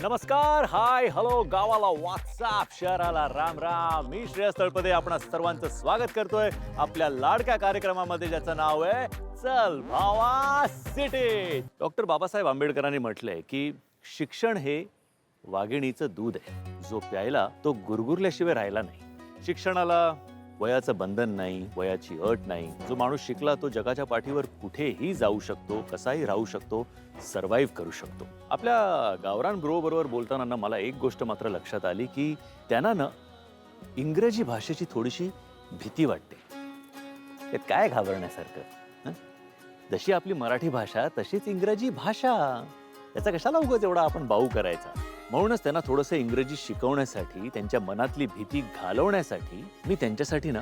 नमस्कार, हाय, हॅलो, गावाला व्हॉट्सअप, शहराला राम राम. मी श्रेयस तळपदे आपणा सर्वांचं स्वागत करतोय आपल्या लाडक्या कार्यक्रमामध्ये ज्याचं नाव आहे चल भावा सिटी. डॉक्टर बाबासाहेब आंबेडकरांनी म्हटलंय की शिक्षण हे वाघिणीचं दूध आहे, जो प्यायला तो गुरगुरल्याशिवाय राहिला नाही. शिक्षणाला वयाचं बंधन नाही, वयाची अट नाही. जो माणूस शिकला तो जगाच्या पाठीवर कुठेही जाऊ शकतो, कसाही राहू शकतो, सर्व्हाइव्ह करू शकतो. आपल्या गावरान ब्रो बरोबर बोलताना ना मला एक गोष्ट मात्र लक्षात आली की त्यांना ना इंग्रजी भाषेची थोडीशी भीती वाटते. त्यात काय घाबरण्यासारखं? हं? जशी आपली मराठी भाषा तशीच इंग्रजी भाषा. त्याचा कशाला उगाच एवढा आपण बाऊ करायचा? म्हणूनच त्यांना थोडंसं इंग्रजी शिकवण्यासाठी, त्यांच्या मनातली भीती घालवण्यासाठी मी त्यांच्यासाठी ना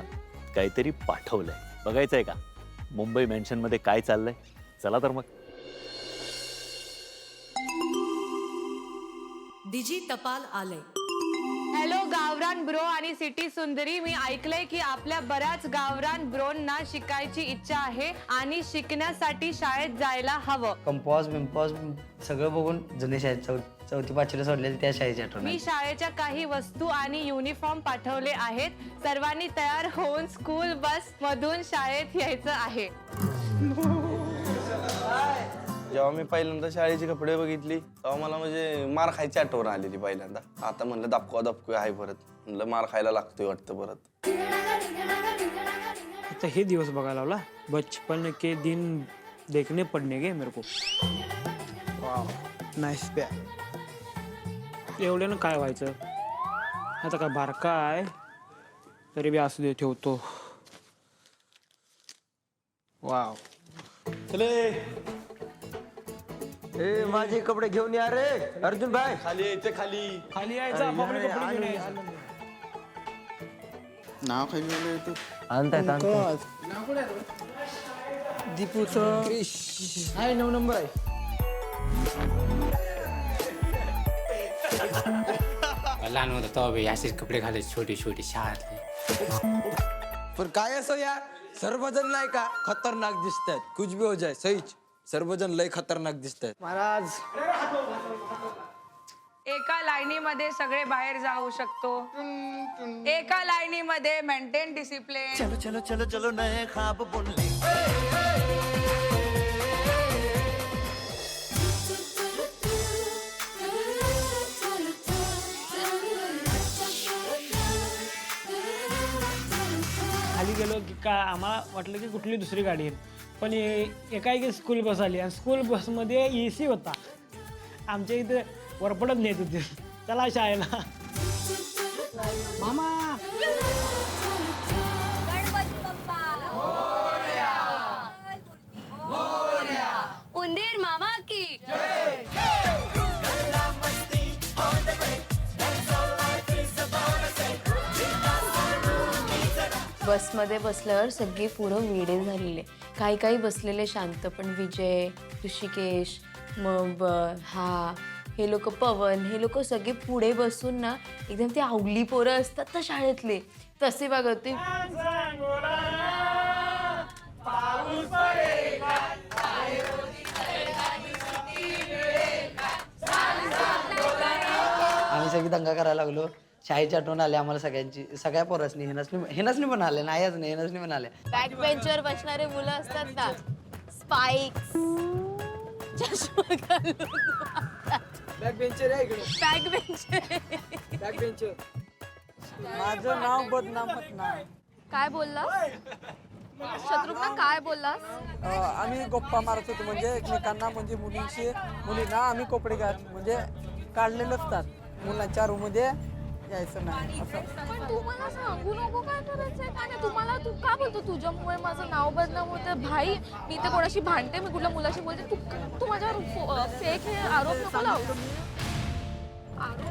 काहीतरी पाठवलंय. बघायचंय का मुंबई मेन्शनमध्ये काय चाललंय? चला तर मग. डिजी टपाल आलय. हॅलो गावरान ब्रो आणि सिटी सुंदरी, मी ऐकलंय की आपल्या बऱ्याच गावरान ब्रोंना शिकायची इच्छा आहे आणि शिकण्यासाठी शाळेत जायला हवं. कंपॉज बिम्पॉज सगळं बघून जुने शाळेत चौथी पाचवीला सोडलेली त्या शाळेची आठवण मी आली. शाळेच्या काही वस्तू आणि युनिफॉर्म पाठवले आहेत. सर्वांनी तयार होऊन स्कूल बस मधून शाळेत यायचं आहे. जेव्हा मी पहिल्यांदा शाळेची कपडे बघितली तेव्हा मला म्हणजे मार खायची आठवण आलेली पहिल्यांदा. आता म्हणलं दापकू आहे परत, म्हणलं मार खायला लागतोय वाटतं परत. आता हे दिवस बघायला लावला. बचपन के दिन देखने पडने गे मेरे को. वाव, नाईस प्या. एवढ्यानं काय व्हायचं? आता काय बारका आहे तरी बी असू दे, ठेवतो. वाव. ए माझे कपडे घेऊन या रे अर्जुन भाई. खाली यायचे खाली. खाली यायचा, आपले कपडे घेऊन ये. नाव खाली आणताय दीपूचं आहे 9 नंबर आहे. लहान होतं तेव्हा बी असेच कपडे घालायचे छोटे छोटे शाळेतले. पण काय असो यार, सर्वजण नाही का खतरनाक दिसतात. कुछ भी हो जाए सहीच, सर्वजण लय खतरनाक दिसतात. महाराज एका लाईनीमध्ये सगळे बाहेर जाऊ शकतो. एका लाईनीमध्ये मेंटेन डिसिप्लिन. चलो चलो चलो चलो नए ख्वाब बोलने. खाली गेलो की काय आम्हाला वाटलं की कुठली दुसरी गाडी आहे, पण एकाएकी स्कूल बस आली आणि स्कूल बसमध्ये AC होता. आमच्या इथे वरपडत नेत होते. चला शाळेला. मामा उंदीर मामा की बसमध्ये बसल्यावर सगळे पुढं वेडे झालेले. काही काही बसलेले शांत, पण विजय, ऋषिकेश, मग हा हे लोक, पवन, हे लोक सगळे पुढे बसून ना एकदम ते आवली पोरं असतात ना शाळेतले तसे बघा ते. आम्ही सगळी दंगा करायला लागलो. शाळेची आठवण आली आम्हाला सगळ्यांची, सगळ्या पोरासनी. हेनसनी पण आले, नाहीच नाही, हेनसनी पण आले. बॅक बेंचवर बसणारे मुलं असतात ना, स्पाइक्स, चष्मा घालून. बॅक बेंचर आहे इकडे. Back bencher. Back bencher. माझं नाव बदनाम होत नाही. काय बोललास शत्रुघ्न, काय बोललास? आम्ही गप्पा मारत होतो, म्हणजे एकमेकांना, म्हणजे मुलींना आम्ही कपडे म्हणजे काढलेले असतात. मुलांच्या रूम मध्ये यायचं नाही असं. पण तू मला सांगू नको काय करायचंय का नाही. तुम्हाला तू का बोलतो तुझ्यामुळे माझं नाव बदनाम होतं? भाई, मी तर कोणाशी भांडते, मी कुठल्या मुलाशी बोलते, तू माझ्यावर फेक हे आरोप नको लावू.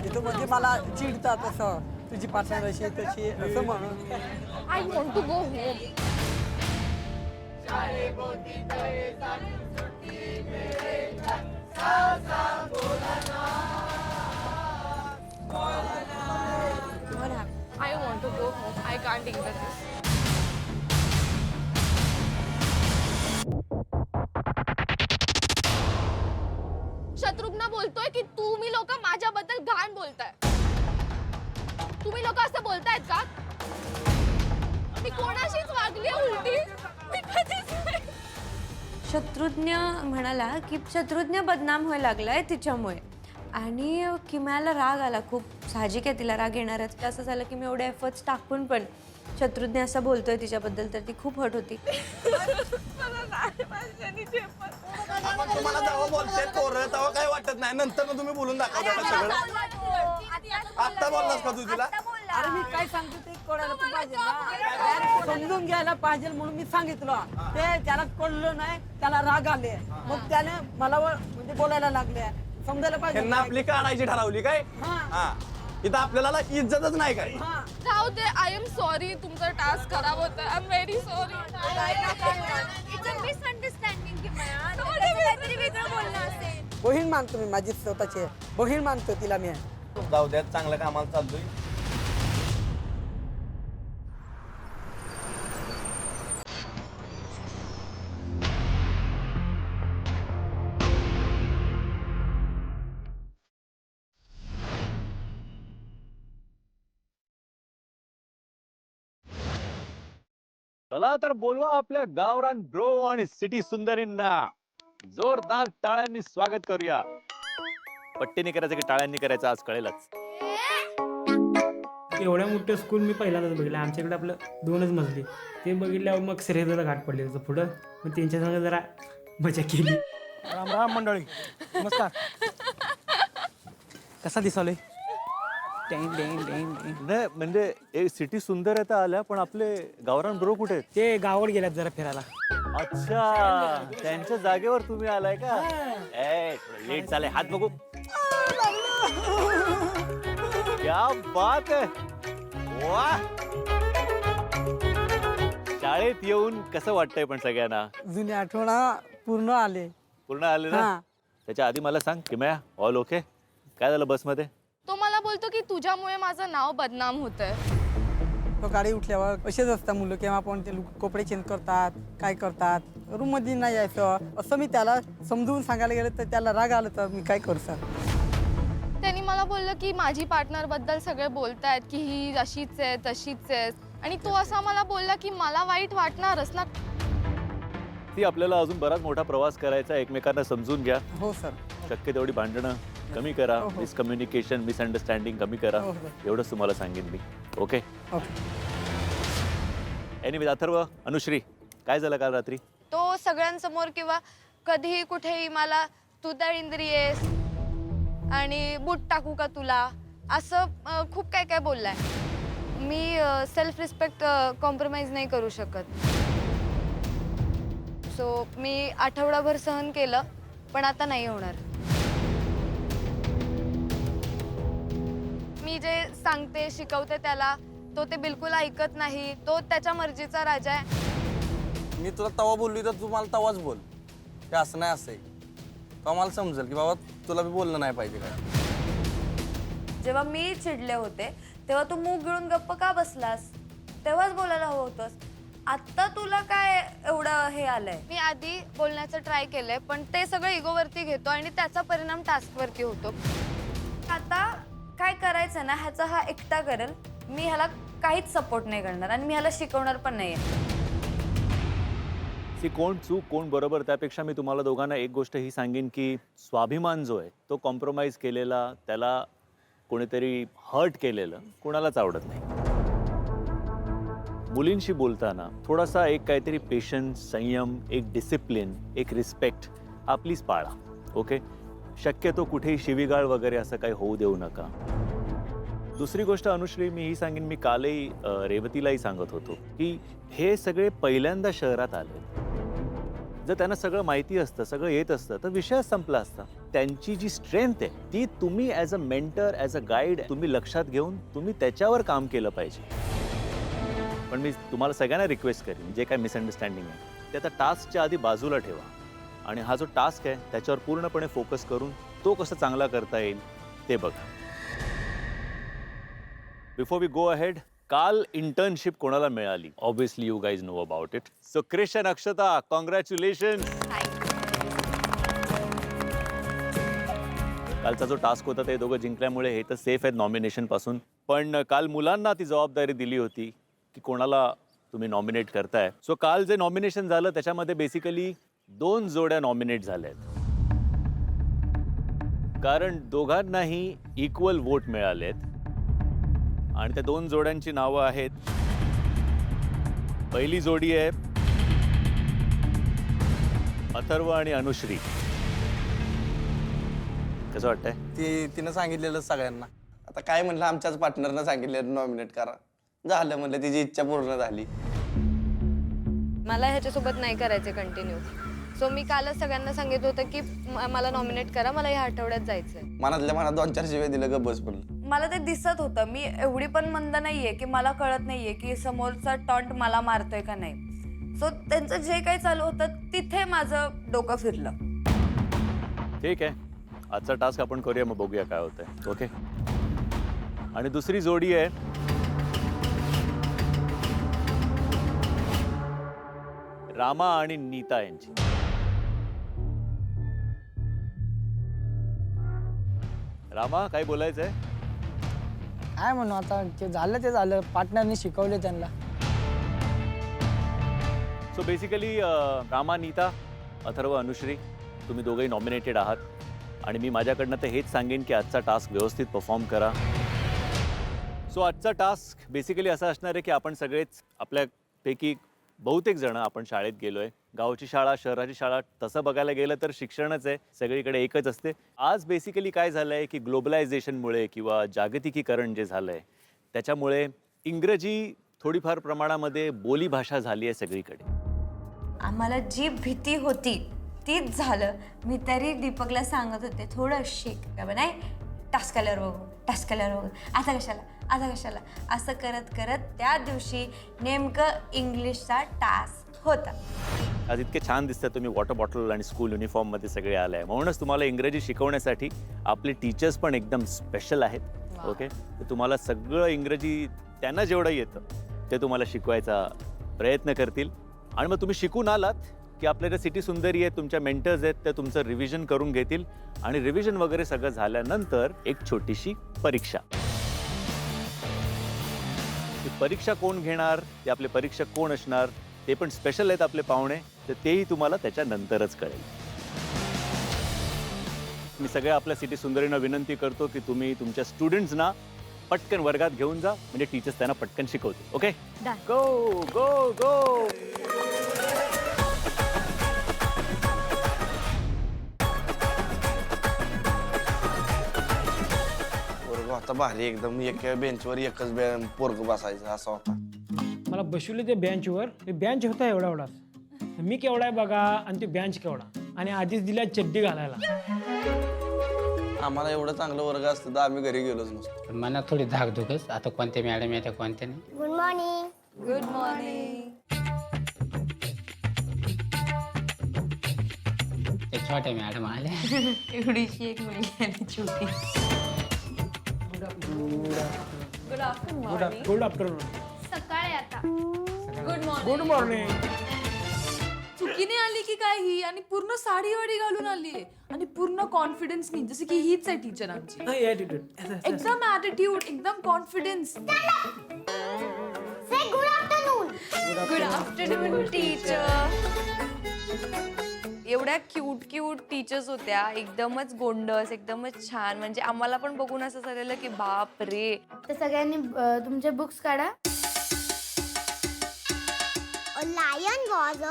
इथं म्हणजे मला चिडतात असं, तुझी पार्टनर अशी तशी असं म्हणून. I want to go home. I want to go home. I can't take this. Shatrughan बोलतोय की तुम्ही लोक माझ्या बोलताय? तुम्ही लोक असं बोलतायत का? मी कोणाशीच वागली उलटी? मी कधीच नाही. शत्रुघ्न म्हणाला की शत्रुघ्न बदनाम व्हायला लागलाय तिच्यामुळे आणि किमयाला राग आला. खूप साहजिक आहे, तिला राग येणारच. असं झालं की मी एवढे एफर्ट्स टाकून पण शत्रुघ्न असं बोलतोय तिच्याबद्दल, तर ती खूप हट होती. तुम्हाला जेव्हा बोलते पोरं तेव्हा काय वाटत नाही, नंतर मग तुम्ही बोलून दाखवता का सगळं? आता बोललास का तू तिला? अरे मी काय सांगतो ते कळायला पण पाहिजे ना, समजून घ्यायला पाहिजे म्हणून मी सांगितलं. ते त्याला कळलं नाही, त्याला राग आले, मग त्याने मला म्हणजे बोलायला लागले. समजायला पाहिजे. त्यांना आपली काढायची ठरवली काय? हा, इथं आपल्याला इज्जतच नाही काय? राहू दे. आय एम सॉरी, तुमचा टास्क खराब होता. I am very sorry. बहीण मानतो मी, माझी स्वतःची बहीण मानतो तिला मी. जाऊ द्या, चांगलं कामाला चाललोय. चला तर बोलवा आपल्या गावरान ब्रो आणि सिटी सुंदरींना. जोरदार टाळ्यांनी स्वागत करूया. पट्टीने करायचं की टाळ्यांनी करायचं आज कळेलच. एवढ्या मोठं स्कूल मी पहिल्यांदाच बघितलं. आमच्याकडे आपलं 2च मजली. ते बघितल्यावर मग श्रेयदाला गाठ पडली त्याचं पुढं. मग त्यांच्या संग जरा मजा केली. राम राम मंडळी, नमस्कार. कसा दिसालोय? नाही म्हणजे सिटी सुंदर आहे तर आल्या, पण आपले गावरान ब्रो कुठे आहेत? ते गावावर गेल्यात जरा फिरायला. अच्छा, त्यांच्या जागेवर तुम्ही आलाय का? लेट झाले, हात बघू. क्या बात है, वा. शाळेत येऊन कसं वाटतंय पण सगळ्यांना? जुन्या आठवणा पूर्ण आले. पूर्ण आले ना? त्याच्या आधी मला सांग किमया, ऑल ओके? काय झालं बसमध्ये? तो मला बोलतो की तुझ्यामुळे माझं नाव बदनाम होतंय. तो गाडी उठल्यावर असेच असतात मुलं, केव्हा पण ते कपडे चेंज करतात, काय करतात. रूम मध्ये नाही यायचं असं मी त्याला समजून सांगायला गेलं तर त्याला राग आला, तर मी काय करू सर? त्यांनी मला बोललं की माझी पार्टनर बद्दल सगळे बोलतायत की ही अशीच आहे तशीच आहे, आणि तो असा मला बोलला की मला वाईट वाटणारच ना. ती आपल्याला अजून बराच मोठा प्रवास करायचा, एकमेकांना समजून घ्या. हो सर. शक्य तेवढी भांडणं कमी करा, मिसकम्युनिकेशन मिसअंडरस्टँडिंग कमी करा. एवढंच तुम्हाला सांगेन मी. ओके एनिवे, अथर्व, अनुश्री, काय झालं काल रात्री? तो सगळ्यांसमोर किंवा कधीही कुठेही मला तू त्या इंद्री आहेस आणि बूट टाकू का तुला, असं खूप काय काय बोललाय. मी सेल्फ रिस्पेक्ट कॉम्प्रोमाइज नाही करू शकत. सो मी आठवडाभर सहन केलं, पण आता नाही होणार. मी जे सांगते शिकवते त्याला, तो ते बिलकुल ऐकत नाही. तो त्याच्या मर्जीचा राजा आहे. मी तुला तवा बोलली तर तू मला तवाच बोल. ते असं नाही, असं आहे तेव्हा मला समजेल की बाबा तुला बी बोललं नाही पाहिजे काय. जेव्हा मी चिडले होते तेव्हा तू मूग गिळून गप्प का बसलास? तेव्हाच बोलायला हवं होतंस. आता तुला काय एवढं हे आलंय? मी आधी बोलण्याचं ट्राय केलंय, पण ते सगळं इगोवरती घेतो आणि त्याचा परिणाम टास्कवरती होतो. आता काय करायचं ना, ह्याचा हा एकटा करेल. मी ह्याला काहीच सपोर्ट नाही करणार आणि मी ह्याला शिकवणार पण नाहीये. कोण चूक कोण बरोबर, त्यापेक्षा मी तुम्हाला दोघांना एक गोष्ट ही सांगेन की स्वाभिमान जो आहे तो कॉम्प्रोमाइज केलेला, त्याला कोणीतरी हर्ट केलेलं कोणालाच आवडत नाही. मुलींशी बोलताना थोडासा एक काहीतरी पेशन्स, संयम, एक डिसिप्लिन, एक रिस्पेक्ट आपलीच पाळा. ओके, शक्यतो कुठेही शिवीगाळ वगैरे असं काही होऊ देऊ नका. दुसरी गोष्ट अनुश्री, मी ही सांगेन, मी कालही रेवतीलाही सांगत होतो की हे सगळे पहिल्यांदा शहरात आले. जर त्यांना सगळं माहिती असतं, सगळं येत असतं, तर विषयच संपला असता. त्यांची जी स्ट्रेंथ आहे ती तुम्ही as a mentor, as a guide तुम्ही लक्षात घेऊन तुम्ही त्याच्यावर काम केलं पाहिजे. पण मी तुम्हाला सगळ्यांना रिक्वेस्ट करेन, जे काय मिसअंडरस्टँडिंग आहे ते आता टास्कच्या आधी बाजूला ठेवा आणि हा जो टास्क आहे त्याच्यावर पूर्णपणे फोकस करून तो कसं चांगला करता येईल ते बघा. बिफोर वी गो अहेड, काल इंटर्नशिप कोणाला मिळाली? Obviously you guys know about it. So Krish and Akshata, congratulation. कालचा जो टास्क होता ते दोघं जिंकल्यामुळे हे तर सेफ आहेत नॉमिनेशन पासून. पण काल मुलांना ती जबाबदारी दिली होती की कोणाला तुम्ही नॉमिनेट करताय. सो काल जे नॉमिनेशन झालं त्याच्यामध्ये बेसिकली 2 जोड्या नॉमिनेट झाल्या आहेत, कारण दोघांनाही इक्वल वोट मिळालेत. आणि त्या 2 जोड्यांची नावं आहेत. पहिली जोडी आहे अथर्व आणि अनुश्री. कसं वाटतंय? तिनं सांगितलेलं सगळ्यांना. आता काय म्हणलं, आमच्याच पार्टनरनं सांगितलेलं नॉमिनेट करा. झालं म्हणलं, तिची इच्छा पूर्ण झाली. मला ह्याच्यासोबत नाही करायचे कंटिन्यू. सो मी कालच सगळ्यांना सांगितलं होतं की मला नॉमिनेट करा, मला ह्या आठवड्यात जायचंय. मनातल्या मनात 2-4 शिवाय दिलं, ग बस पडलं. मला ते दिसत होतं. मी एवढी पण मंद नाहीये की मला कळत नाहीये की समोरचा टॉन्ट मला मारतोय का नाही. सो त्यांचं जे काही चालू होतं तिथे माझं डोकं फिरलं. ठीक आहे, आजचा टास्क आपण करूया, मग बघूया काय होतंय. ओके. आणि दुसरी जोडी आहे रामा आणि नीता यांची. रामा, काय बोलायचंय? काय म्हणू आता, ते झालं पार्टनरनी शिकवले त्यांना. सो बेसिकली रामा, नीता, अथर्व, अनुश्री, तुम्ही दोघंही नॉमिनेटेड आहात. आणि मी माझ्याकडनं तर हेच सांगेन की आजचा टास्क व्यवस्थित परफॉर्म करा. सो आजचा टास्क बेसिकली असा असणार आहे की आपण सगळेच, आपल्यापैकी बहुतेक जण आपण शाळेत गेलोय. गावची शाळा, शहराची शाळा, तसं बघायला गेलं तर शिक्षणच आहे, सगळीकडे एकच असते. आज बेसिकली काय झालं आहे की ग्लोबलायझेशनमुळे किंवा जागतिकीकरण जे झालं आहे त्याच्यामुळे इंग्रजी थोडीफार प्रमाणामध्ये बोलीभाषा झाली आहे सगळीकडे. आम्हाला जी भीती होती तीच झालं. मी तरी दीपकला सांगत होते थोडं शिक का नाही, टास्क आल्यावर बघू, आता कशाला असं करत करत त्या दिवशी नेमकं इंग्लिशचा टास्क होता. आज इतके छान दिसतात तुम्ही वॉटर बॉटल आणि स्कूल युनिफॉर्ममध्ये सगळे आले आहे. म्हणूनच तुम्हाला इंग्रजी शिकवण्यासाठी आपले टीचर्स पण एकदम स्पेशल आहेत. ओके. तर तुम्हाला सगळं इंग्रजी त्यांना जेवढं येतं ते तुम्हाला शिकवायचा प्रयत्न करतील. आणि मग तुम्ही शिकून आलात की आपल्याला सिटी सुंदरी आहेत, तुमच्या मेंटर्स आहेत, ते तुमचं रिव्हिजन करून घेतील. आणि रिव्हिजन वगैरे सगळं झाल्यानंतर एक छोटीशी परीक्षा. ती परीक्षा कोण घेणार, ते आपले परीक्षक कोण असणार, ते पण स्पेशल आहेत आपले पाहुणे, तर तेही तुम्हाला त्याच्यानंतरच कळेल. मी सगळ्या आपल्या सिटी सुंदरींना विनंती करतो की तुम्ही तुमच्या स्टुडंट्सना पटकन वर्गात घेऊन जा, म्हणजे टीचर्स त्यांना पटकन शिकवतील. ओके, गो गो गो. आता भारी एकदम, एका बेंचवर एकच पोरग बसायचं असा होता. मला बसवले ते बेंचवर. ते बेंच होता एवढाच. मी केवढा आहे बघा, आणि ते बेंच केवढा. आणि आधीच दिल्या चड्डी घालायला. आम्हाला एवढं चांगलं वर्ग असतं तर आम्ही घरी गेलोच नसतो. पण मला थोडी धाकधुकच. आता कोणत्या मॅडम येत्या कोणत्या नाही. Good morning. Good morning. ते छोट्या मॅडम आल्या. एवढीशी एक मुलगी आणि छोटी. Good afternoon. सकाळी आता. Good morning. चुकीने आली की काय ही, आणि पूर्ण साडी वाडी घालून आली आणि पूर्ण कॉन्फिडन्सनी, जसं की हीच आहे टीचर आमची. एकदम ॲटिट्यूड, एकदम कॉन्फिडन्स. Good afternoon teacher. एवढ्या क्यूट टीचर्स होत्या, एकदमच गोंडस, एकदमच छान. म्हणजे आम्हाला पण बघून असं झालेलं की बाप रे. तर सगळ्यांनी तुमचे बुक्स काढा. A lion was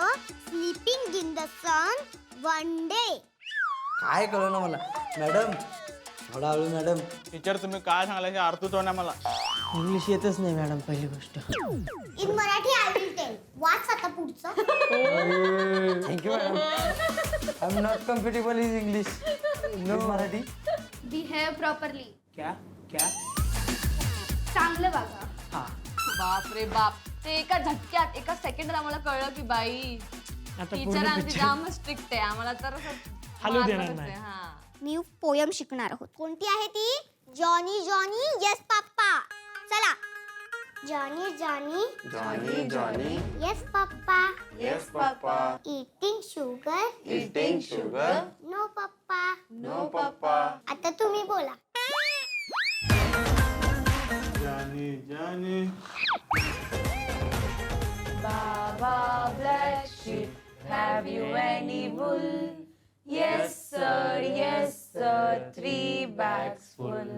sleeping in the sun one day. काय कळलं ना मला. मॅडम थोडा हळू. मॅडम टीचर तुम्ही काय सांगायचे अर्थ तो ना मला. इंग्लिश येतच नाही मॅडम, पहिली गोष्ट. In Marathi I will tell. वाच आता पुढचं. Thank you madam. I am not comfortable in English. No Marathi. Behave properly. क्या क्या चांगलं वागा. बाप रे बाप. ते एका झटक्यात, एका सेकंडात आम्हाला कळलं की बाई आता टीचर आमची जामच स्ट्रिक्ट आहे. आम्हाला तर हलू देणार नाही. मी पोयम शिकणार आहोत. कोणती आहे ती? Johnny Johnny yes papa. चला. Johnny Johnny Johnny Johnny yes papa. Yes papa. Eating sugar eating sugar no papa. No papa. आता तू any wool? Yes sir, 3 bags full.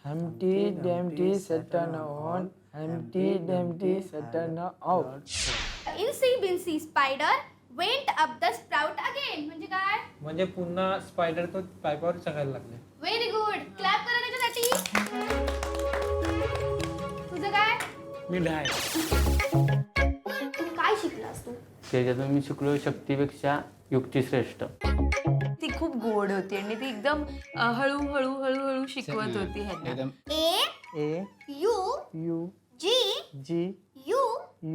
Humpty Dumpty sat on a on. Humpty Dumpty sat on a out. Incy Bincy Spider went up the spout again. म्हणजे काय? म्हणजे पुन्हा spider तो पायपावर चढायला लागले. Very good. Clap करा त्याच्यासाठी. तुझं काय? मी डाय. काय शिकलास तू? त्याच्यातून मी शिकलो शक्तीपेक्षा युक्ती श्रेष्ठ. ती खूप गोड होती आणि ती एकदम हळू शिकवत होती ह्यांना. A U G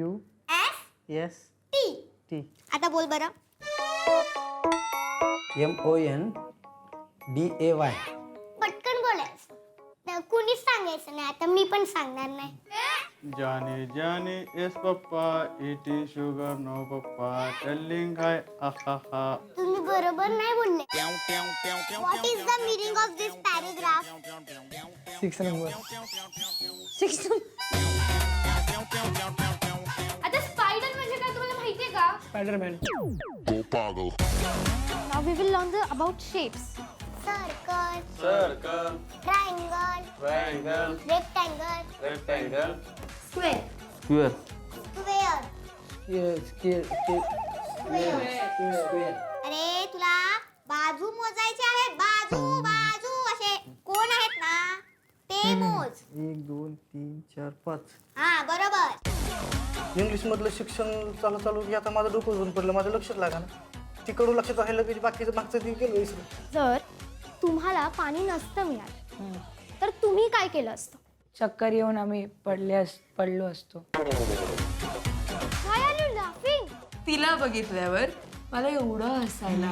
U S T. आता बोल बरं. MONDAY. पटकन बोलायचं. कुणीच सांगायचं नाही. आता मी पण सांगणार नाही. जाने जाने येस पप्पा इटी शुगर नो पप्पा टेलिंग हाय आहा. तुम्ही बरोबर नाही बोलले. What is the meaning of this paragraph? 6 number. आता स्पायडर म्हणजे काय तुम्हाला माहितीये का? Spiderman. Now we will learn about shapes. Circle, triangle, rectangle, square. अरे तुला बाजू मोजायचे आहे. बाजू असे कोण आहेत ना ते मोज. 1 2 3 4 5. हा बरोबर. इंग्लिश मधलं शिक्षण चालू की आता माझं डोकं बंद पडलं. माझं लक्षात लागा ना. तिकडून लक्षात राहिलं की बाकीचं मागचं ते केलं विसरून. जर तुम्हाला पाणी नसतं मिळालं तर तुम्ही काय केलं असतं? चक्कर येऊन आम्ही पडलो असतो. Why are you laughing? तिला बघितल्यावर मला एवढं हसायला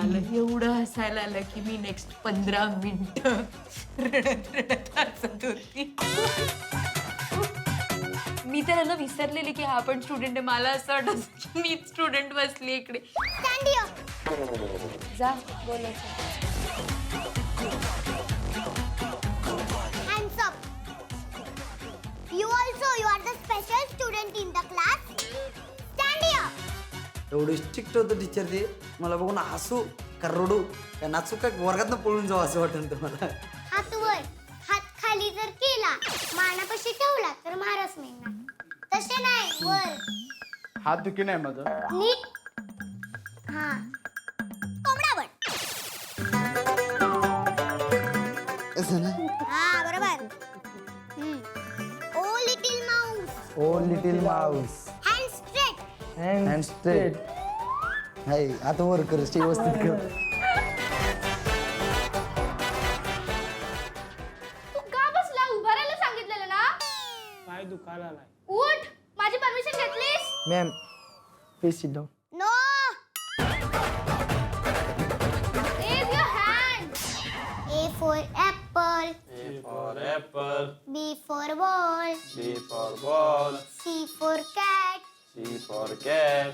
आलं की मी नेक्स्ट 15 मिनिटं रडत हसत होती. मी तर यांना विसरलेली की हा पण स्टुडंट आहे. मला असं वाटत की मी स्टुडंट बसली इकडे. Stand here. जा बोलायचं. Hands up. You are the special student in the class. Stand here. एवढं स्ट्रिक्ट होतं टीचर ते. मला बघून हसू का रडू का नाचू का वर्गातनं पळून जाऊ असं वाटतं तुम्हाला. हात वर. हात खाली जर केला मानापाशी ठेवला तर महाराज मिळणार. तसे नाही वर. हात दुखी नाही माझं. नीट. हा कोंबडावर. हा बरोबर. Oh little mouse. Hand straight. Hand straight. High आता वर कर व्यवस्थित कर. तू का बसला? उभा राहायला सांगितलेलं ना. पाय दुखायला आलाय. उठ. माझी परमिशन घेतलीस? Ma'am please sit down. No. Raise your hand. A for apple. B for ball. C for cat.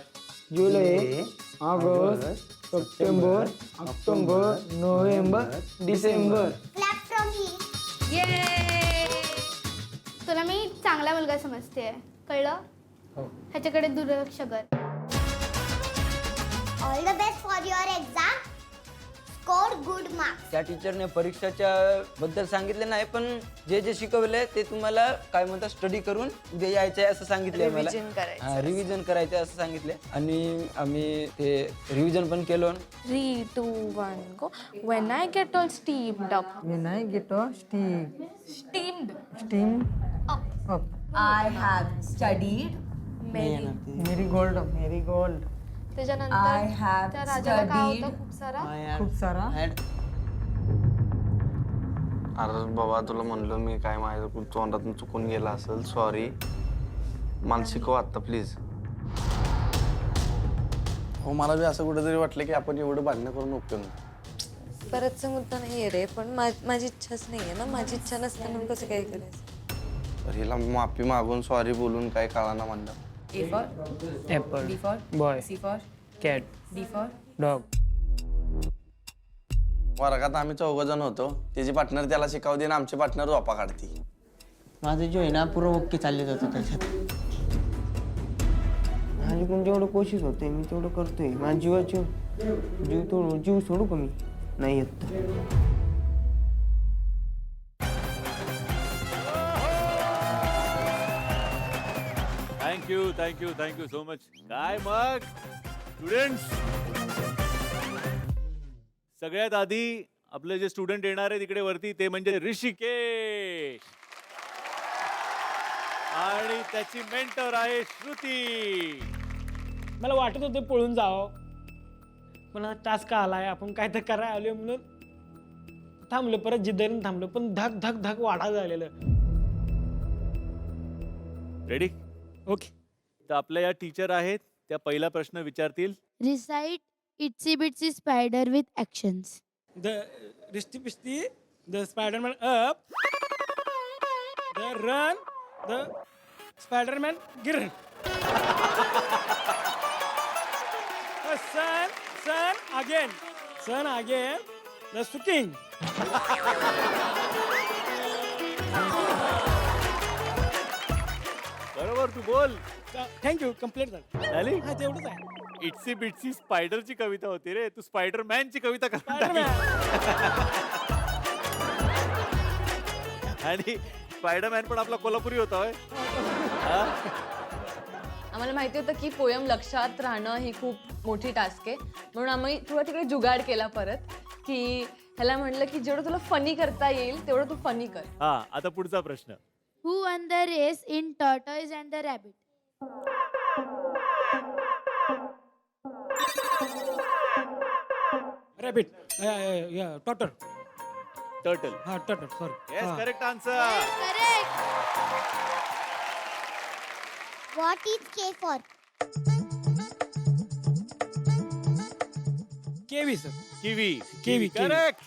July August September October November December. Clap from here. तुला मी चांगला मुलगा समजते. कळलं? ह्याच्याकडे दुर्लक्ष कर. All the best for your exam. Score good marks. त्या टीचरने परीक्षाच्या बद्दल सांगितले नाही पण जे जे शिकवलंय ते तुम्हाला काय म्हणतात स्टडी करून उद्या यायचंय असं सांगितलंय मला. रिव्हिजन करायचंय असं सांगितलंय आणि आम्ही ते रिव्हिजन पण केलं. 3 2 1 go. When I get all steamed up. When I get a Steamed. up. I have studied Marigold. त्याच्यानंतर have त्या राजाला काय studied. होतं खूप सारा. खूप सारा. अरे बाबा तुला म्हणलं मी काय माझ्या तोंडातून चुकून गेला असेल. सॉरी. मला शिकव आत्ता प्लीज. हो मला बी असं कुठेतरी वाटलं की आपण एवढं भांडणं करून उपयोग नाही. परतचा मुद्दा नाही रे पण माझी इच्छाच नाहीये ना. माझी इच्छा नसताना कसं काय करायचं. तर हिला माफी मागून सॉरी बोलून काय कळाना म्हणलं. A for Apple. B for Boy. C for Cat. D for Dog. वर्गात आम्ही 4 जण होतो. त्याची पार्टनर त्याला शिकावू दे ना आमची पार्टनर वापा काढती. माझं जे आहे ना पुरं ओके चालले जातं त्याच्यात. माझी पण जेवढं कोशिश होते मी तेवढं करतोय. माझ्या जीवाची जीव सोडू का मी नाही येत. Thank you so much. काय मग स्टुडंट्स, सगळ्यात आधी आपले जे स्टुडंट येणार आहे तिकडे वरती ते म्हणजे ऋषिकेश आणि त्याची मेंटर आहे श्रुती. मला वाटत होतं पळून जावं, पण टास्क आलाय, आपण काय तर करायला आलो म्हणून थांबलो, परत जिद्दीने थांबलो, पण धक धक धक वाढा झालेलं. रेडी? ओके. तर आपल्या या टीचर आहेत, त्या पहिला प्रश्न विचारतील. Recite itsy bitsy spider with actions. The रिस्टी पिस्टी, the spiderman up, the run, the spiderman गिरन. सन अगेन, द सुकिंग. बरोबर, तू बोल. थँक्यू, कम्प्लीट झाली? हा, तेवढंच आहे. इट्सी बिट्सी स्पायडरची कविता होती रे, तू स्पायडरमॅनची कविता कर. आणि स्पायडरमॅन पण आपला कोल्हापुरी होता होय? आम्हाला माहिती होतं की पोयम लक्षात राहणं ही खूप मोठी टास्क आहे, म्हणून आम्ही थोडा तिकडे जुगाड केला परत, की ह्याला म्हणलं की जेवढं तुला फनी करता येईल तेवढं तू फनी कर. हा, आता पुढचा प्रश्न. Who won the race in Tortoise and the Rabbit? Rabbit, tortoise. Turtle. हा, tortoise, sorry. Yes, correct answer. Correct. What is K for? Kiwi sir. Kiwi. Kiwi. Correct.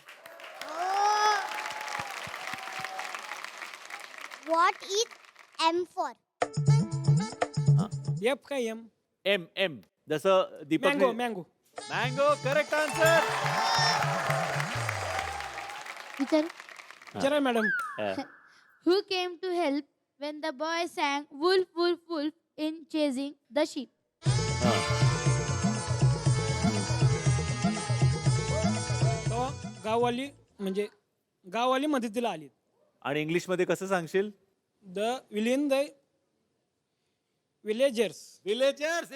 What is M for? F काय M? M M जसं Deepak. Mango, mango. Mango, correct answer. Teacher, madam. who came to help when the boy sang wolf, wolf, wolf in chasing the sheep? तेव्हा गाववाली म्हणजे गाववाली मदतीला आली. आणि English मध्ये कसं सांगशील? The villain the villagers. Villagers.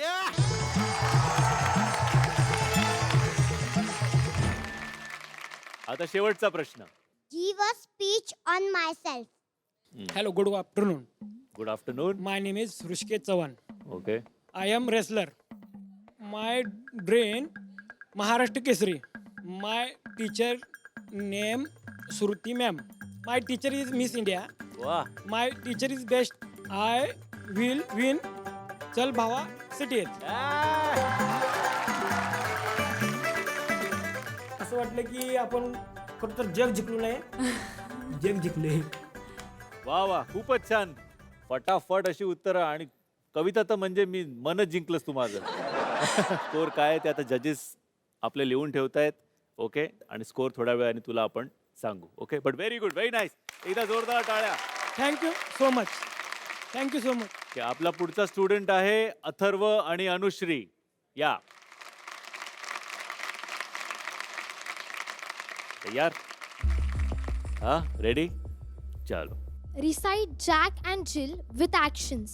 आता शेवटचा प्रश्न. Give a speech on myself. Hello, good afternoon. Good afternoon. My name is Rishikesh Chavan. Okay. I am wrestler. My dream Maharashtra Kesari. My teacher name Shruti ma'am. My teacher is miss India. वा. My teacher is best. I will win. चल भावा city. असं वाटलं की आपण फक्त जग जिंकलो नाही, जग जिंकले. वा वा, खूपच छान. फटाफट अशी उत्तरं आणि कविता तर म्हणजे मी मनच जिंकलंस तू माझं. स्कोर काय आहे ते आता जजेस आपले लिहून ठेवतायत. ओके, आणि स्कोर थोड्या वेळाने तुला आपण सांगू. Okay, but very good, very nice. एकदा जोरदार टाळ्या. Thank you so much. Thank you so much. आपला पुढचा स्टुडंट आहे अथर्व आणि अनुश्री. या तयार? हा, रेडी? चलो. Recite Jack and Jill with actions.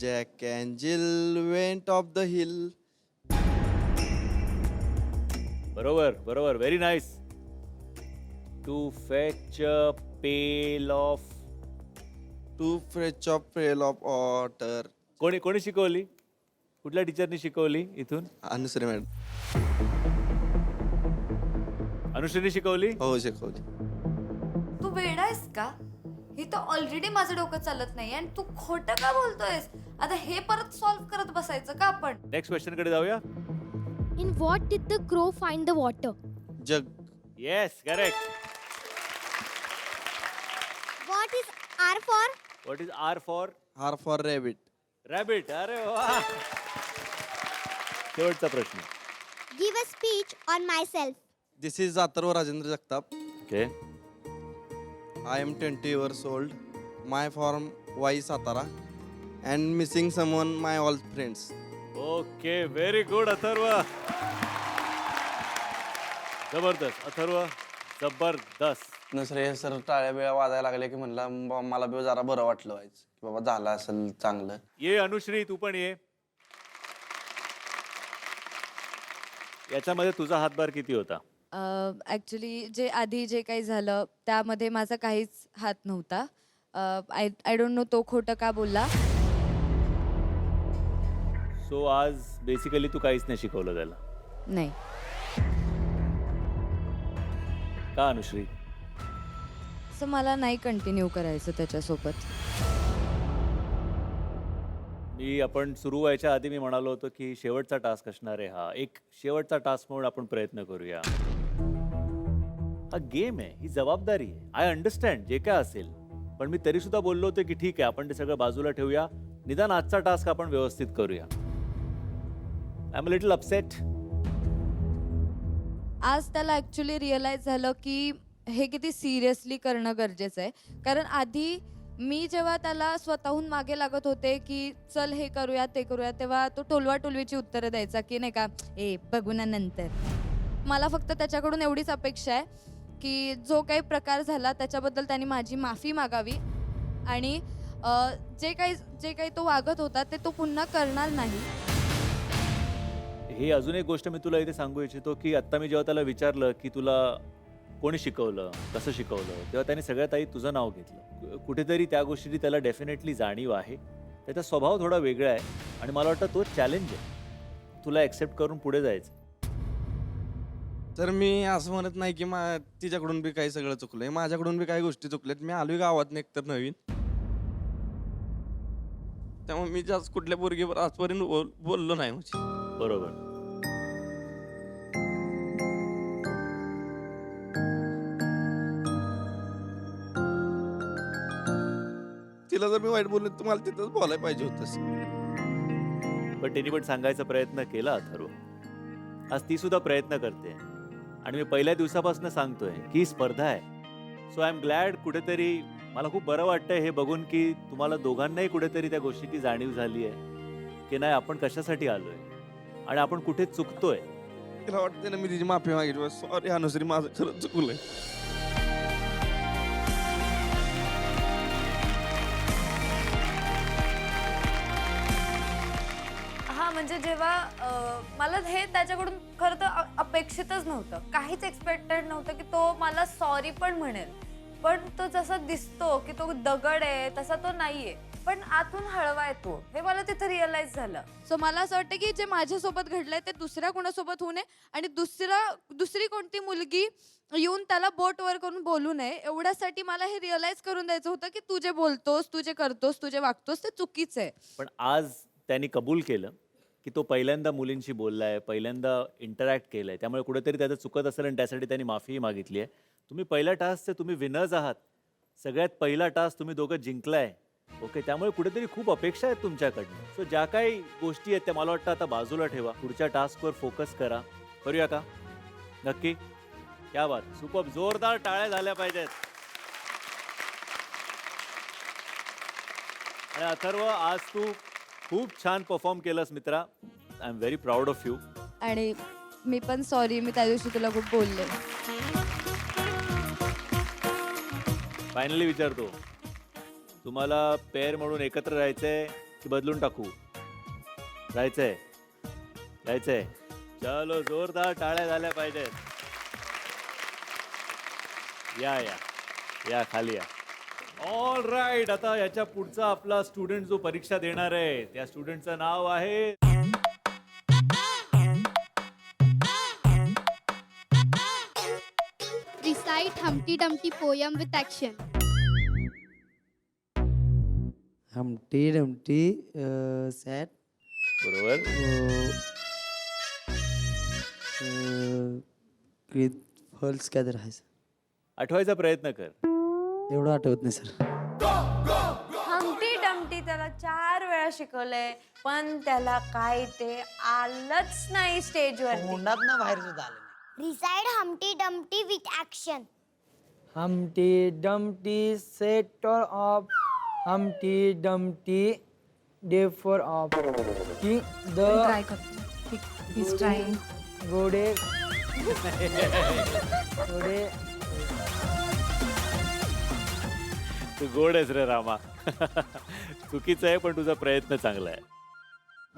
Jack and Jill went up the hill. बरोबर बरोबर, very nice. To fetch pail of. To fetch a pail of water. कोणी कोणी शिकवली? कुठल्या टीचरनी शिकवली इथून? अनुश्री मॅडम. अनुश्रीने शिकवली? हो, शिकवली. तू वेडा आहेस का? हे तर ऑलरेडी माझं डोकं चालत नाही आणि तू खोटं का बोलतोयस? आता हे परत सॉल्व्ह करत बसायचं का आपण? नेक्स्ट क्वेश्चन कडे जाऊया. In what did the crow find the water? Jug. Yes, correct. What is R for? What is R for? R for rabbit. Rabbit. अरे वा. शेवटचा प्रश्न. Give a speech on myself. This is Atharva Rajendra Jagtap. Okay. I am 20 years old. My from Y Satara and missing someone my old friends. Okay, very good Atharva. जबरदस्त अथर्व, जबरदस्त. नसरे sir टाळ्या बिळ्या वाजायला लागले की म्हणलं मला बी जरा बरं वाटलं व्हायचं की बाबा झालं असेल चांगलं. ये अनुश्री, तू पण ये. याच्यामध्ये तुझा हातभार किती होता? ॲक्च्युली जे आधी जे काही झालं त्यामध्ये माझा काहीच हात नव्हता. आय डोंट नो तो खोटं का बोलला. सो आज बेसिकली तू काहीच नाही शिकवलं त्याला? नाही. का अनुश्री? सो मला नाही कंटिन्यू करायचं त्याच्यासोबत. आपण सुरू व्हायच्या आधी मी म्हणालो होतो की शेवटचा टास्क असणार आहे हा. एक शेवटचा टास्क म्हणून आपण प्रयत्न करूया. हा गेम आहे, ही जबाबदारी आहे. आय अंडरस्टँड जे काय असेल, पण मी तरी सुद्धा बोललो होतो की ठीक आहे आपण ते सगळं बाजूला ठेवूया, निदान आजचा टास्क आपण व्यवस्थित करूया. I am little upset. आज त्याला ॲक्च्युली रिअलाईज झालं की हे किती सिरियसली करणं गरजेचं आहे. कारण आधी मी जेव्हा त्याला स्वतःहून मागे लागत होते की चल हे करूया ते करूया, तेव्हा तो टोलवाटोलवीची उत्तरं द्यायचा की नाही का ए बघू ना नंतर. मला फक्त त्याच्याकडून एवढीच अपेक्षा आहे की जो काही प्रकार झाला त्याच्याबद्दल त्यांनी माझी माफी मागावी आणि जे काही तो वागत होता ते तो पुन्हा करणार नाही. ही अजून एक गोष्ट मी तुला इथे सांगू इच्छितो की आत्ता मी जेव्हा त्याला विचारलं की तुला कोणी शिकवलं, कसं शिकवलं, तेव्हा त्याने सगळ्यात आधी तुझं नाव घेतलं. कुठेतरी त्या गोष्टीची त्याला डेफिनेटली जाणीव आहे. त्याचा स्वभाव थोडा वेगळा आहे आणि मला वाटतं तो चॅलेंज आहे. तुला ॲक्सेप्ट करून पुढे जायचं. तर मी असं म्हणत नाही की तिच्याकडून बी काही सगळं चुकलंय, माझ्याकडून बी काही गोष्टी चुकल्यात. मी आलोय गावात एकतर नवीन, त्यामुळे मी जास्त कुठल्या पोरगीवर आजपर्यंत बोललो नाही. म्हणजे बरोबर. तिला जर मी वाईट बोललो तुम्हाला तिथंच बोलायला पाहिजे होतंस. पण त्यांनी पण सांगायचा प्रयत्न केला अथर्व. आज ती सुद्धा प्रयत्न करते आणि मी पहिल्या दिवसापासून सांगतोय की स्पर्धा आहे. So I am glad. कुठेतरी मला खूप बरं वाटतंय हे बघून की तुम्हाला दोघांनाही कुठेतरी त्या गोष्टीची जाणीव झाली आहे की नाही आपण कशासाठी आलोय आणि आपण कुठे चुकतोय. तिला वाटते ना मी तिची माफी मागितली. सॉरी अनुश्री, माझं खरंच चुकलंय. म्हणजे जेव्हा मला हे त्याच्याकडून खरं तर अपेक्षितच नव्हतं, काहीच एक्सपेक्टेड नव्हतं की तो मला सॉरी पण म्हणेल. पण तो जसा दिसतो की तो दगड आहे तसा तो नाहीये, पण आतून हळवा आहे तो, हे मला तिथे रिअलाइज झालं. सो मला असं वाटतं की जे माझ्यासोबत घडलंय ते दुसऱ्या कोणासोबत होऊ नये आणि दुसरी कोणती मुलगी येऊन त्याला बोट वर करून बोलू नये. एवढ्यासाठी मला हे रिअलाइज करून द्यायचं होतं की तू जे बोलतोस, तू जे करतोस, तू जे वागतोस ते चुकीचं आहे. पण आज त्यांनी कबूल केलं की तो पहिल्यांदा मुलींशी बोललाय, पहिल्यांदा इंटरॅक्ट केलंय, त्यामुळे कुठेतरी त्याचं चुकत असेल आणि त्यासाठी त्यांनी माफीही मागितली आहे. तुम्ही पहिल्या टास्कचे तुम्ही विनर्स आहात. सगळ्यात पहिला टास्क तुम्ही दोघं जिंकलाय. ओके, त्यामुळे कुठेतरी खूप अपेक्षा आहेत तुमच्याकडनं. सो ज्या काही गोष्टी आहेत त्या मला वाटतं आता बाजूला ठेवा, पुढच्या टास्कवर फोकस करा. करूया का? नक्की. क्या बात, सुपर. जोरदार टाळ्या झाल्या पाहिजेत. आणि अथर्व, आज तू खूप छान परफॉर्म केलंस मित्रा. I am very proud of you. आणि मी पण सॉरी, मी त्या दिवशी तुला खूप बोलले. फायनली विचारतो, तुम्हाला पेअर म्हणून एकत्र राहायचंय की बदलून टाकू? राहायचंय? राहायचंय. चलो, जोरदार टाळ्या झाल्या पाहिजेत. या या या खाली या. All right. आता याच्या पुढचा आपला स्टुडंट जो परीक्षा देणार आहे त्या स्टुडंटचं नाव आहे Recite Humpty Dumpty poem with action. Humpty Dumpty sat. बरोबर. with false काय तर आहे. आठवायचा प्रयत्न कर. एवढं आठवत नाही सर. हम्टी डम्टी त्याला 4 वेळा शिकवलंय पण त्याला काय ते आलंच नाही स्टेजवर. मुंडात ना बाहेर सुद्धा आलं. Recite Humpty Dumpty with action. Humpty Dumpty set all up. Humpty Dumpty day for of की द ट्राय करतो He's trying. घोडे घोडे तू गोड आहेस रे रामा. चुकीचं आहे पण तुझा प्रयत्न चांगला आहे.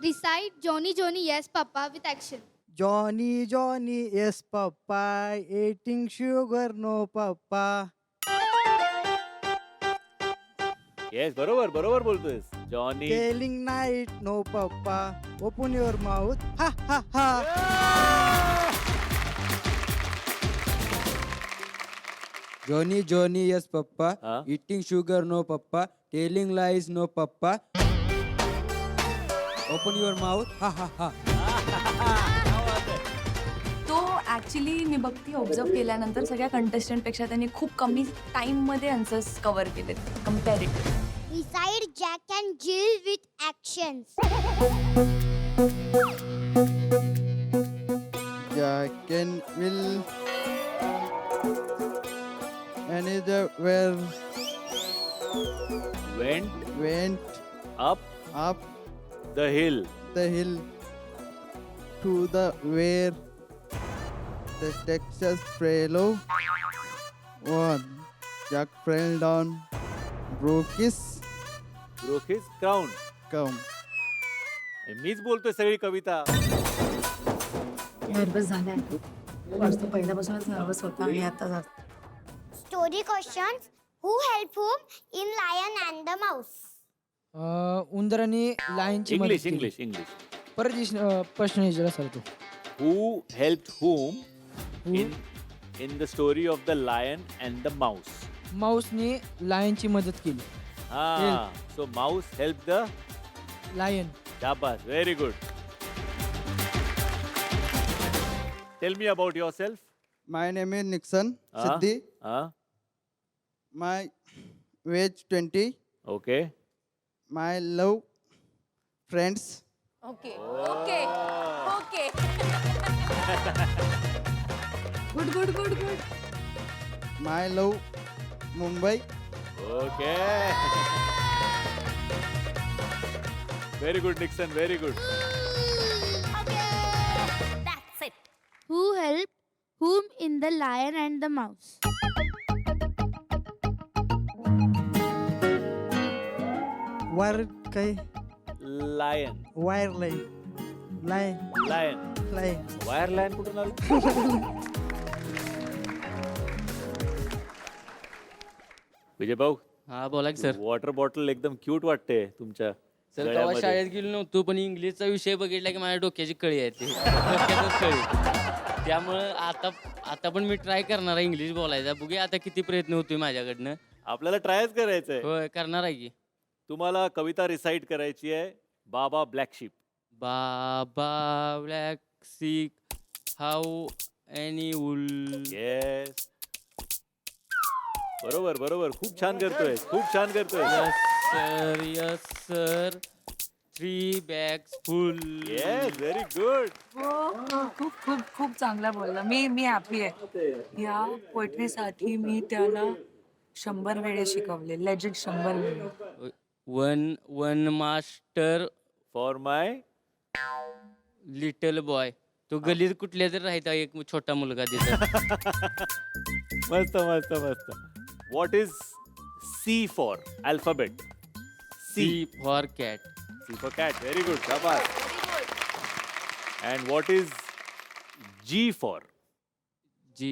Recite Johnny Johnny Yes Papa with action. Johnny, Johnny, yes, Papa. Eating sugar, no, Papa. Yes बरोबर बरोबर बोलतोयस. Johnny Telling night, no, Papa. Open your mouth. Ha, ha, ha. Johnny, Johnny, yes, Papa. Huh? Eating sugar, no, Papa. Telling lies, no, Papa. Open your mouth. Ha, ha, ha. तो actually मी बघती observe केल्यानंतर सगळ्या कंटेस्टंटपेक्षा त्यांनी खूप कमी टाइममध्ये answers cover केलेत comparative. Recite Jack and Jill with actions. Jack and Will. Another where went up the hill. the hill to the where the Texas fellow won. Jack fell down, broke his crown. crown. मीच बोलतोय सगळी कविता. Nervous झालाय. वर्ष पहिल्यापासूनच nervous होता आणि आता Story questions. Who helped whom in Lion and the Mouse? उंदराने लाईनची मदत इंग्लिश केली. English English. परत प्रश्न विचारा सर तो. Who helped whom in the story of the lion and the mouse? माऊसने लायनची मदत केली. Ah, so mouse helped the lion. Shabash, very good. Tell me about yourself. My name is Nixon Siddhi. My age 20. Okay. My love friends. Okay okay okay good good good good. My love Mumbai. Okay. Very good, Nixon. Very good. That's it. Who helped whom in the Lion and the Mouse? Wire kai Lion. wire line. Line. Lion. Line. Wire lion कुठून आलं? विजय भाऊ. हा बोला की sir. Water bottle एकदम cute वाटते तुमच्या sir तेव्हा गळ्यामध्ये. शाळेत गेलो नव्हतो पण इंग्लिशचा विषय बघितला की माझ्या डोक्याची कळी आहे ती डोक्यातच कळी. त्यामुळं आता पण मी ट्राय करणार आहे इंग्लिश बोलायचा. बघूया आता किती प्रयत्न होतोय माझ्याकडनं. आपल्याला ट्रायच करायचंय. होय करणार आहे की. तुम्हाला कविता रिसाइट करायची आहे. Baa baa black sheep. Baa baa black sheep how any wool. Yes बरोबर बरोबर. खूप छान करतोय. खूप छान करतोय. Yes sir 3 bags full. Yes very good. खूप खूप खूप चांगला बोलला. मी हॅपी आहे. या पोएट्रीसाठी मी त्याला 100 वेळे शिकवले. लेजिट 100 वेळे. One master for my little boy. तो गलीत कुठल्या तरी राहायचा एक छोटा मुलगा तिथं. मस्त मस्त मस्त. What is C for alphabet? C for cat. C for cat. Very good. Shabash. And what is G for? G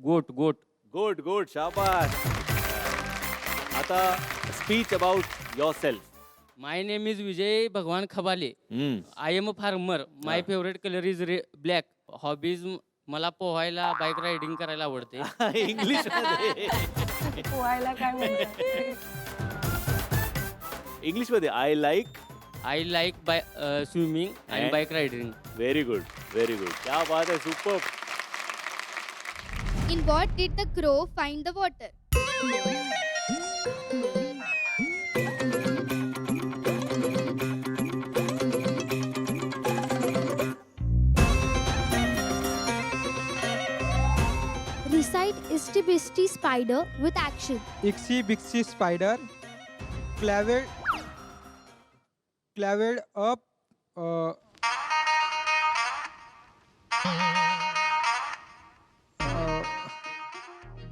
goat. Good, good. Shabash. आता speech about yourself. My name is Vijay Bhagwan Khabale. I am a farmer. My favourite colour is black. Hobbies मला पोहायला bike riding करायला आवडते. English मध्ये. पोहायला काय म्हणतात? English मध्ये आय लाईक बाय स्विमिंग आणि And- bike riding. Very good very good. क्या बात आहे. Super. In what did the crow find the water? Recite Itsy Bitsy Spider with action. Itsy Bitsy Spider climbed up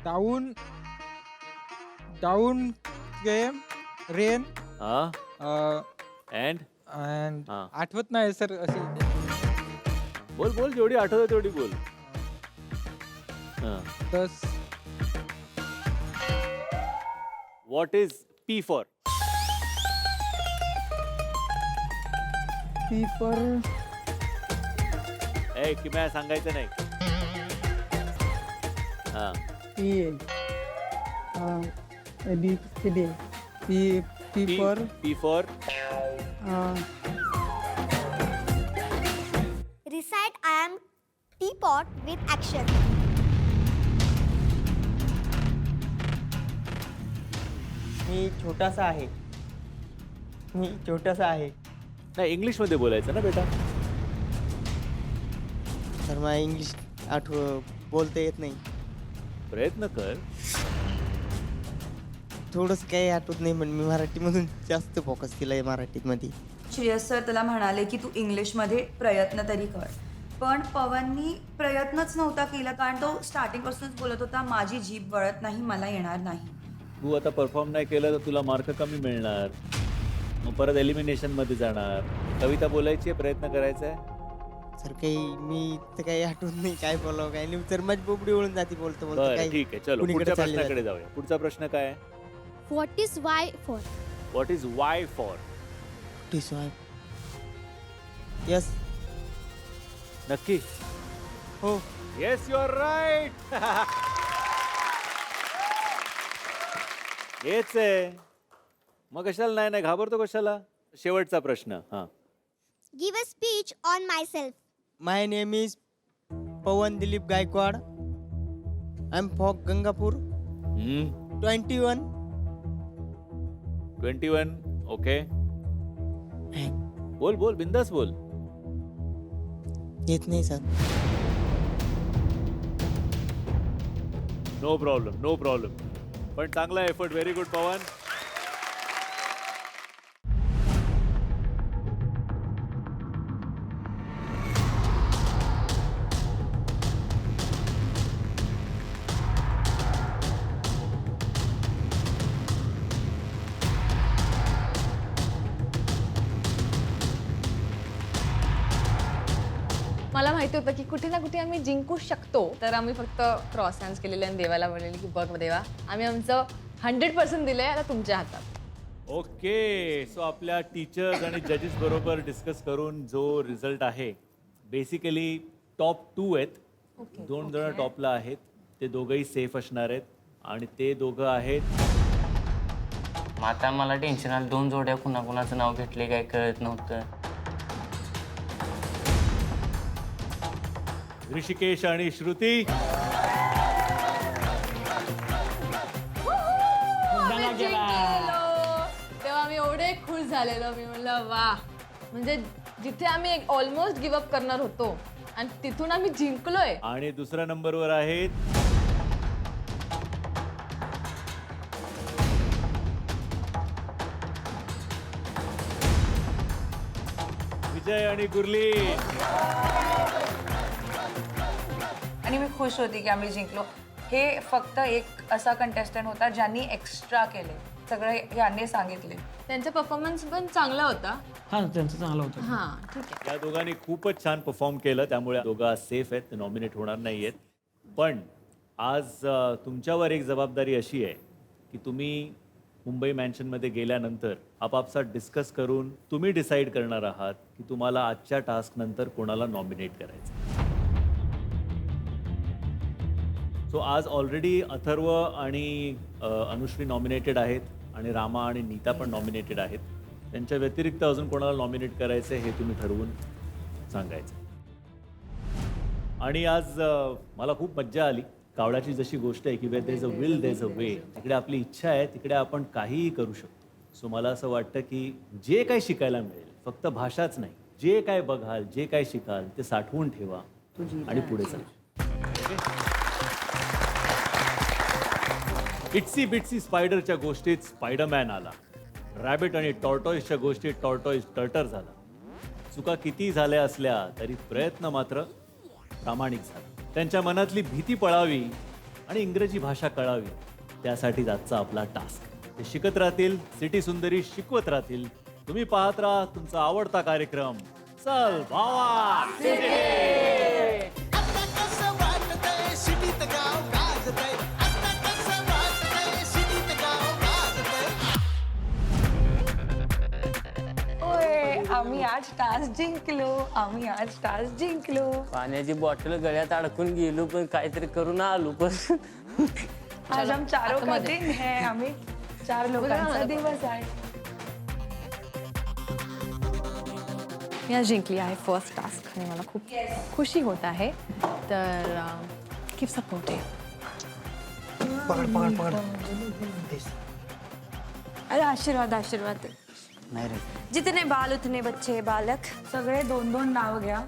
down down came rain हा and and हा. आठवत नाही sir असे बोल बोल, जेवढी आठवत तेवढी बोल. तस what is P for? Paper ए किम्या सांगायचं नाही. हा paper P for Recite I am teapot with action. मी छोटासा आहे. मी छोटासा आहे. नाही, इंग्लिश मध्ये बोलायचं ना बेटा. तर मला इंग्लिश बोलता येत नाही. प्रयत्न कर. थोडंसं काही आठवत नाही, पण मी मराठीमधून जास्त फोकस केला आहे मराठीमध्ये. श्रेयस सर त्याला म्हणाले की तू इंग्लिशमध्ये प्रयत्न तरी कर, पण पवननी प्रयत्नच नव्हता केला, कारण तो स्टार्टिंगपासूनच बोलत होता माझी जीभ वळत नाही, मला येणार नाही. तू आता परफॉर्म नाही केलं तर तुला मार्क कमी मिळणार, मग परत एलिमिनेशन मध्ये जाणार. कविता बोलायची आहे, प्रयत्न करायचा आहे. सर काही मी तर काही आठवत नाही काय बोलावं काय नाही. तर माझी बोबडी ओळून जाते बोलतो बोलतो बरं काही ठीक आहे, चलो कुणीकडे पुढच्या चालले प्रश्नाकडे जाऊया. पुढचा प्रश्न काय आहे? What is Y for? What is Y for? Yes नक्की? हो. Yes, you are right. हेच आहे. मग कशाला नाही घाबरतो कशाला? शेवटचा प्रश्न. हा Give a speech on myself. My name is Pavan Dilip Gaikwad. I am from Gangapur. 21. 21. Okay, बोल बोल, बिंदास बोल. येत नाही sir. No problem, no problem. पण चांगला एफर्ट, व्हेरी गुड पवन. मला माहिती होतं की कुठे ना कुठे आम्ही जिंकू शकतो, तर आम्ही फक्त क्रॉस हँड्स केलेले आणि देवाला बोललेले की बघ देवा, आम्ही आमचं 100% दिलंय, आता तुमच्या हातात. ओके, सो आपल्या टीचर्स आणि जजेस बरोबर डिस्कस करून जो रिझल्ट आहे, बेसिकली टॉप 2 आहेत. 2 जण टॉपला आहेत. ते दोघंही सेफ असणार आहेत आणि ते दोघं आहेत. आता मला टेन्शन आलं, 2 जोड्या कुणाकुणाचं नाव घेतले काय कळत नव्हतं. ऋषिकेश आणि श्रुती. तेव्हा आम्ही एवढे खुश झालेलो. मी म्हणलं वा, म्हणजे जिथे आम्ही ऑलमोस्ट गिव्ह अप करणार होतो आणि तिथून आम्ही जिंकलोय. आणि दुसऱ्या नंबरवर आहेत विजय आणि गुरली. आणि मी खुश होती की आम्ही जिंकलो. हे फक्त एक असा कंटेस्टंट होता ज्यांनी एक्स्ट्रा केले, सगळे यांनी सांगितले. त्यांचा परफॉर्मन्स पण चांगला होता. हा त्यांचं चांगलं होतं. हा ठीक आहे. या दोघांनी खूपच छान परफॉर्म केलं, त्यामुळे दोघं सेफ आहेत, ते नॉमिनेट होणार नाही आहेत. पण आज तुमच्यावर एक जबाबदारी अशी आहे की तुम्ही मुंबई मॅन्शनमध्ये गेल्यानंतर आपापसात डिस्कस करून तुम्ही डिसाईड करणार आहात की तुम्हाला आजच्या टास्क नंतर कोणाला नॉमिनेट करायचं. सो आज ऑलरेडी अथर्व आणि अनुश्री नॉमिनेटेड आहेत आणि रामा आणि नीता पण नॉमिनेटेड आहेत. त्यांच्या व्यतिरिक्त अजून कोणाला नॉमिनेट करायचं हे तुम्ही ठरवून सांगायचं. आणि आज मला खूप मज्जा आली. कावळ्याची जशी गोष्ट आहे की where there is a will there is a way, तिकडे आपली इच्छा आहे, तिकडे आपण काहीही करू शकतो. सो मला असं वाटतं की जे काही शिकायला मिळेल, फक्त भाषाच नाही, जे काय बघाल, जे काय शिकाल ते साठवून ठेवा आणि पुढे चला. इट्सी बिट्सी स्पायडरच्या गोष्टीत स्पायडरमॅन आला. रॅबिट आणि टॉर्टॉइसच्या गोष्टी टॉर्टॉइस टर्टर झाला. चुका किती झाल्या असल्या तरी प्रयत्न मात्र प्रामाणिक झाला. त्यांच्या मनातली भीती पळावी आणि इंग्रजी भाषा कळावी, त्यासाठीच आजचा आपला टास्क. ते शिकत राहतील, सिटी सुंदरी शिकवत राहतील. तुम्ही पाहत राहा तुमचा आवडता कार्यक्रम चल भावा. आम्ही आज टास्क जिंकलो, आम्ही आज टास्क जिंकलो. पाण्याची बॉटल गळ्यात अडकून गेलो पण काहीतरी करून आलो पण. आज हम चारों का दिन है, आम्ही 4 लोकांचा दिवस आहे. मी आज जिंकली आहे फर्स्ट टास्क आणि मला खूप खुशी होत आहे. तर कीप सपोर्टिंग. अरे आशीर्वाद आशीर्वाद. नाही रे, जितने बाल उतने बच्चे बालक. सगळे 2-2 नाव घ्या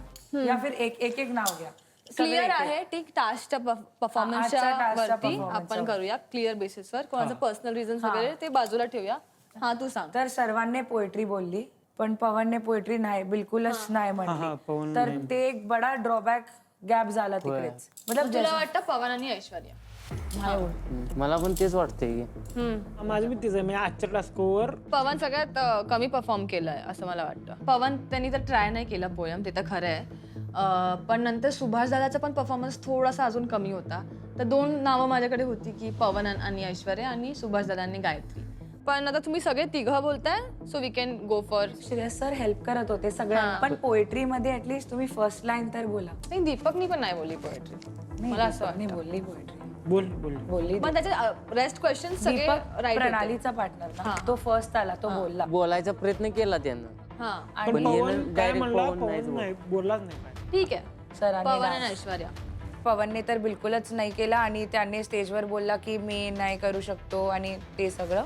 या फिर एक नाव घ्या. क्लिअर आहे टिक टास्कच्या परफॉर्मन्सच्या आजच्या taskच्या वरती performance आपण वर. करूया क्लिअर बेसिसवर. कोणाचं पर्सनल रिझन्स वगैरे ते बाजूला ठेवूया. हा तू सांग. तर सर्वांनी पोएट्री बोलली पण पवनने पोएट्री नाही, बिलकुलच नाही म्हणली. तर ते एक बडा ड्रॉबॅक गॅप झाला तिकडेच. मतलब तुला वाटतं पवन आणि ऐश्वर्या. मला पण तेच वाटतंय की माझं बी तेच आहे. म्हणजे आजच्या टास्कवर पवन सगळ्यात कमी परफॉर्म केलाय असं मला वाटतं. पवन त्यांनी तर ट्राय नाही केला पोयम, ते तर खरं आहे. पण नंतर सुभाष दादाचा पण परफॉर्मन्स थोडासा अजून कमी होता. तर 2 नावं माझ्याकडे होती की पवन आणि ऐश्वर्या आणि सुभाष दादांनी गायत्री. पण आता तुम्ही सगळे तिघं बोलताय so we can go for. Shreyas sir help करत होते सगळ्यांना, पण पोएट्री मध्ये ऍटलीस्ट तुम्ही फर्स्ट लाईन तर बोला. नाही दीपकनी पण नाही बोलली पोएट्री. मला असं वाटतं बोलली पोएट्री, बोल. पण त्याचे रेस्ट क्वेश्चन सगळे दीपक राईट प्रणालीचा पार्टनर ना, तो फर्स्ट आला, तो बोलला. बोलायचा प्रयत्न केला त्यानं. हा पण पवन काय direct म्हणला, पवन नाहीच पवन नाही बोललाच नाही काय. ठीक आहे. सरांनी पवन आणि last. ऐश्वर्या. पवनने तर बिलकुलच नाही केला आणि त्याने स्टेजवर बोलला की मी नाही करू शकतो आणि ते सगळं.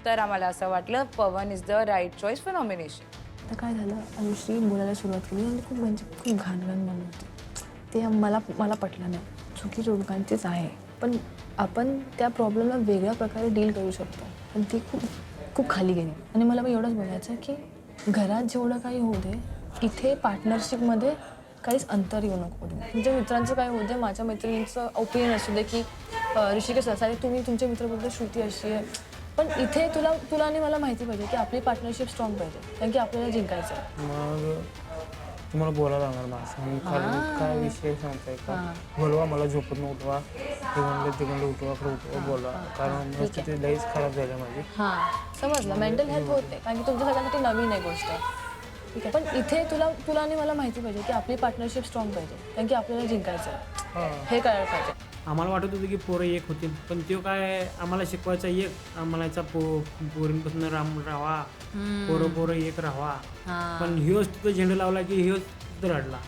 तर आम्हाला असं वाटलं Pawan is the right choice for nomination. तर काय झालं, अनुश्री बोलायला सुरुवात केली आणि खूप म्हणजे खूप घाण म्हणत होती. ते मला पटलं नाही. चुकी लोकांचीच आहे पण आपण त्या प्रॉब्लेमला वेगळ्या प्रकारे डील करू शकतो. पण ती खूप खाली गेली. आणि मला एवढंच बोलायचं की घरात जेवढं काही होऊ दे, इथे पार्टनरशिपमध्ये काहीच अंतर येऊ नको दे. तुमच्या मित्रांचं काय होऊ दे, माझ्या मैत्रिणींचं ओपिनियन असू दे की ऋषिकेश असा आहे, तुम्ही तुमच्या मित्राबद्दल श्रुती अशी आहे. पण इथे तुला आणि मला माहिती पाहिजे की आपली पार्टनरशिप स्ट्रॉंग पाहिजे, कारण की आपल्याला जिंकायचं आहे. मग तुम्हाला बोलायला लागणार माझं काय विषय सांगताय का? बोलवा, मला झोपत न उठवा, तिकडलं उठवा बोला, कारण परिस्थिती लईच खराब झाली माझी. हां समजलं. मेंटल हेल्थ होते कारण की तुमच्या सगळ्यांसाठी नवीन आहे गोष्ट. ठीक आहे, पण इथे तुला आणि मला माहिती पाहिजे की आपली पार्टनरशिप स्ट्रॉंग पाहिजे, कारण की आपल्याला जिंकायचं आहे. हे कळायला पाहिजे. आम्हाला वाटत होतं की पोरं एक होतील, पण तो काय आम्हाला शिकवायचा एक, आम्हाला याचा पोरींपासून राहा, पोरं एक राहावा. पण ह्योच तिथं झेंडा लावला की ह्योच तिथं रडला.